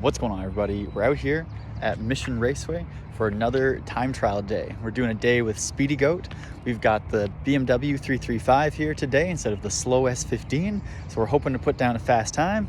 What's going on, everybody? We're out here at Mission Raceway for another time trial day. We're doing a day with Speedy Goat. We've got the BMW 335 here today instead of the slow S15, so we're hoping to put down a fast time.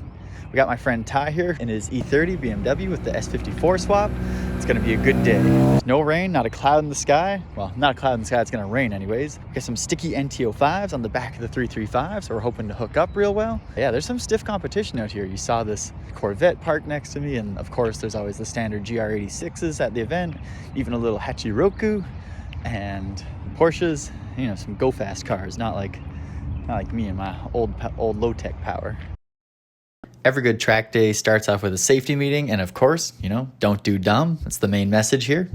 We got my friend Ty here in his E30 BMW with the S54 swap. It's gonna be a good day. There's no rain, not a cloud in the sky. Well, not a cloud in the sky, it's gonna rain anyways. We got some sticky NT05s on the back of the 335, so we're hoping to hook up real well. Yeah, there's some stiff competition out here. You saw this Corvette parked next to me, and of course there's always the standard GR86s at the event, even a little Hachiroku, and Porsches, you know, some go-fast cars, not like me and my old low-tech power. Every good track day starts off with a safety meeting, and of course, you know, don't do dumb. That's the main message here.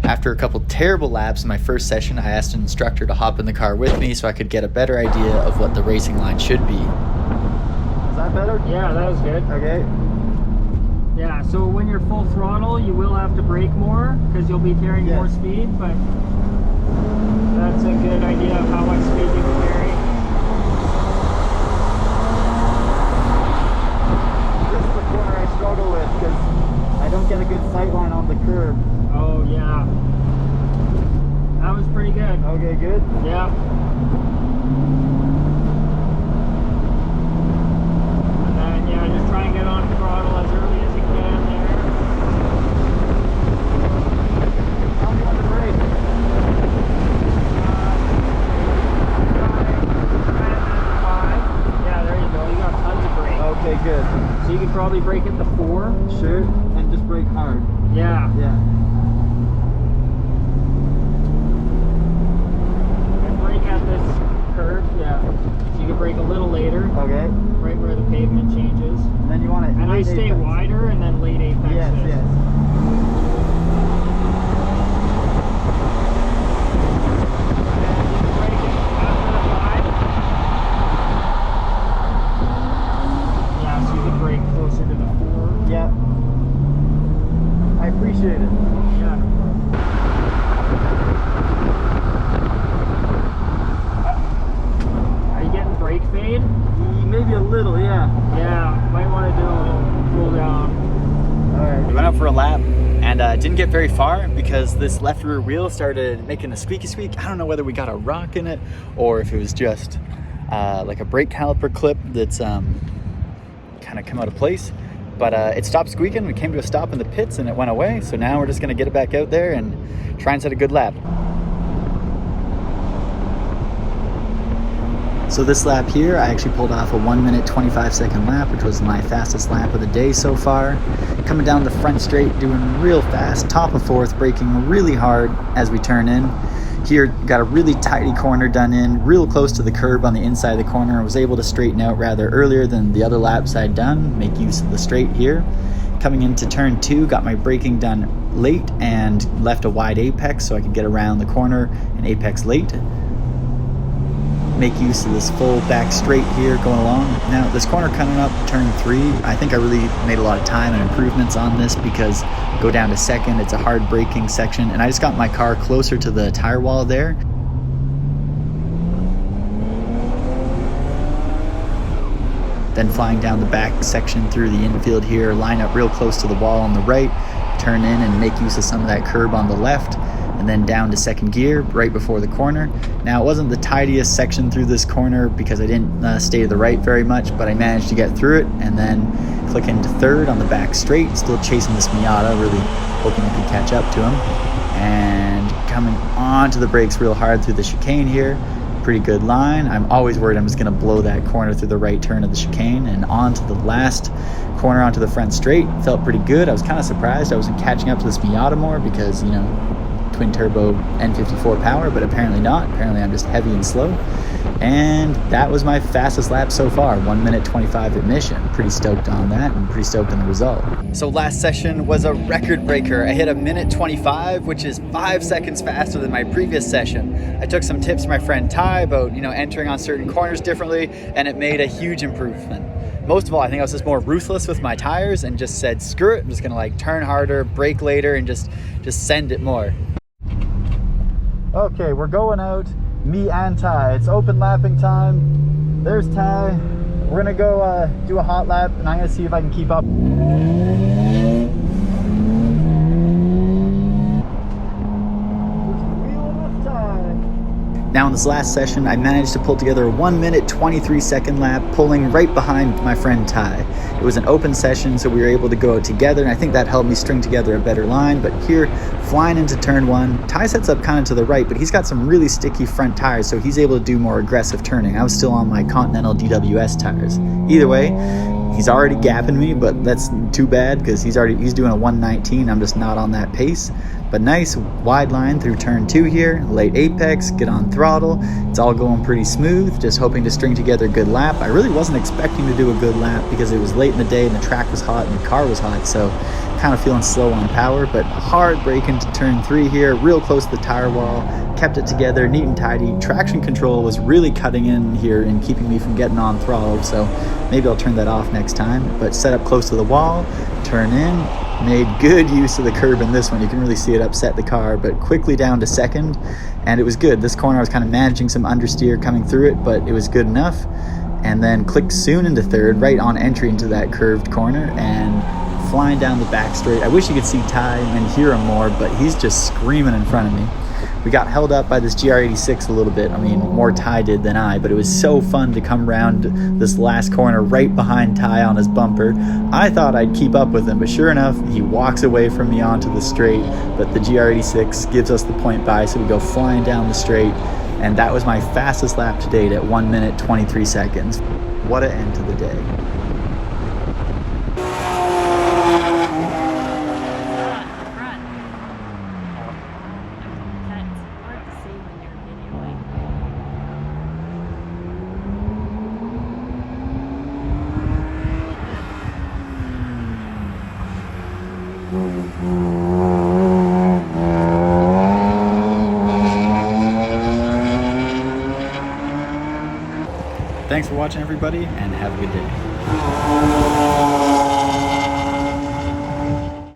After a couple terrible laps in my first session, I asked an instructor to hop in the car with me so I could get a better idea of what the racing line should be. Is that better? Yeah, that was good. Okay. Yeah, so when you're full throttle, you will have to brake more because you'll be carrying more speed, but that's a good idea of how much speed you can carry. Struggle with because I don't get a good sight line on the curb. Oh yeah, that was pretty good. Okay, good. Yeah. And then yeah, just try and get on throttle as early as you can there. Tell me on the brake. Yeah, there you go. You got tons of brake. Okay, good. So you could probably brake it to 4. Sure, and just brake hard. Yeah. Yeah. And brake at this curve, yeah. So you can brake a little later. Okay. Right where the pavement changes. And then you want it. And I stay apex. wider and then late apex. Yes, yes. Closer to the 4. Yeah. I appreciate it. Yeah. Are you getting brake fade? Maybe a little, yeah. Yeah, might want to do a little cool down. Alright. We went out for a lap and didn't get very far because this left rear wheel started making a squeaky squeak. I don't know whether we got a rock in it or if it was just like a brake caliper clip that's kind of come out of place, but it stopped squeaking. We came to a stop in the pits and it went away, so now we're just going to get it back out there and try and set a good lap. So this lap here, I actually pulled off a 1 minute 25 second lap, which was my fastest lap of the day so far. Coming down the front straight, doing real fast, top of 4th, braking really hard as we turn in. Here, got a really tidy corner done in, real close to the curb on the inside of the corner. I was able to straighten out rather earlier than the other laps I'd done, make use of the straight here. Coming into turn 2, got my braking done late and left a wide apex so I could get around the corner and apex late. Make use of this full back straight here going along. Now this corner coming up turn 3, I think I really made a lot of time and improvements on this because go down to 2nd, it's a hard braking section, and I just got my car closer to the tire wall there. Then flying down the back section through the infield here, line up real close to the wall on the right, turn in and make use of some of that curb on the left, and then down to 2nd gear right before the corner. Now it wasn't the tidiest section through this corner because I didn't stay to the right very much, but I managed to get through it and then click into 3rd on the back straight, still chasing this Miata, really hoping I could catch up to him. And coming onto the brakes real hard through the chicane here. Pretty good line. I'm always worried I'm just gonna blow that corner through the right turn of the chicane, and onto the last corner onto the front straight. Felt pretty good. I was kind of surprised I wasn't catching up to this Miata more because, you know, twin turbo N54 power, but apparently not. Apparently I'm just heavy and slow. And that was my fastest lap so far, 1 minute 25 at Mission. Pretty stoked on that and pretty stoked on the result. So last session was a record breaker. I hit a minute 25, which is 5 seconds faster than my previous session. I took some tips from my friend Ty about, you know, entering on certain corners differently, and it made a huge improvement. Most of all, I think I was just more ruthless with my tires and just said, screw it, I'm just gonna like turn harder, brake later, and just send it more. Okay, we're going out, me and Ty. It's open lapping time. There's Ty. We're gonna go do a hot lap, and I'm gonna see if I can keep up. Now in this last session, I managed to pull together a 1 minute 23 second lap, pulling right behind my friend Ty. It was an open session, so we were able to go out together, and I think that helped me string together a better line. But here, flying into turn 1, Ty sets up kind of to the right, but he's got some really sticky front tires, so he's able to do more aggressive turning. I was still on my Continental DWS tires. Either way, he's already gapping me, but that's too bad because he's doing a 119. I'm just not on that pace. But nice wide line through turn 2 here, late apex, get on throttle. It's all going pretty smooth, just hoping to string together a good lap. I really wasn't expecting to do a good lap because it was late in the day and the track was hot and the car was hot, so kind of feeling slow on power, but hard brake into turn 3 here, real close to the tire wall, kept it together, neat and tidy. Traction control was really cutting in here and keeping me from getting on throttle, so maybe I'll turn that off next time. But set up close to the wall, turn in, made good use of the curb in this one. You can really see it upset the car, but quickly down to second, and it was good. This corner I was kind of managing some understeer coming through it, but it was good enough. And then clicked soon into third, right on entry into that curved corner, and flying down the back straight. I wish you could see Ty and hear him more, but he's just screaming in front of me. We got held up by this GR86 a little bit. I mean, more Ty did than I, but it was so fun to come around this last corner right behind Ty on his bumper. I thought I'd keep up with him, but sure enough, he walks away from me onto the straight, but the GR86 gives us the point by, so we go flying down the straight, and that was my fastest lap to date at 1 minute 23 seconds. What an end to the day. Thanks for watching, everybody, and have a good day.